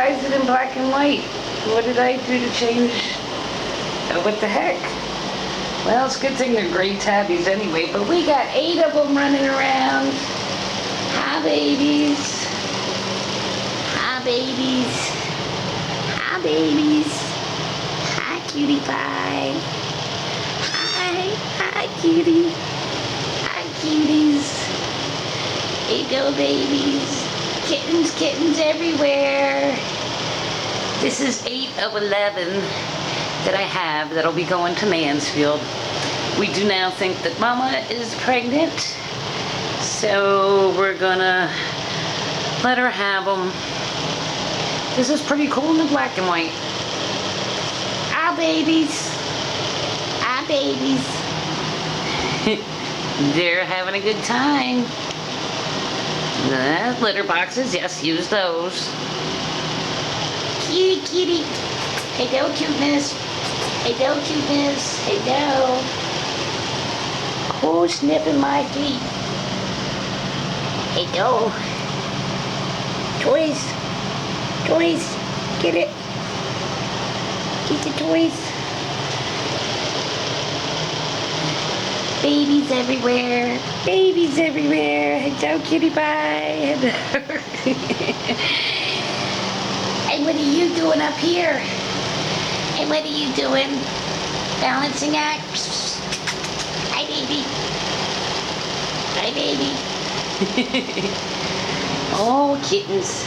Why is it in black and white? What did I do to change? What the heck? Well, it's a good thing they're gray tabbies anyway, but we got 8 of them running around. Hi, babies. Hi, babies. Hi, babies. Hi, cutie pie. Hi, cutie. Hi, cuties. Hey, go, babies. Kittens everywhere. This is 8 of 11 that I have that'll be going to Mansfield. We do now think that Mama is pregnant, so we're gonna let her have them. This is pretty cool in the black and white. Ah, babies. Ah, babies. They're having a good time. Litter boxes, yes, use those. Kitty, kitty. Hello, cuteness. Hello, cuteness. Hello. Who's sniffing my feet? Hello. Toys. Toys. Get it. Get the toys. Babies everywhere. Babies everywhere. Hello, kitty pie. Hey, what are you doing up here? Hey, what are you doing? Balancing act? Hi, baby. Hi, baby. Oh, kittens.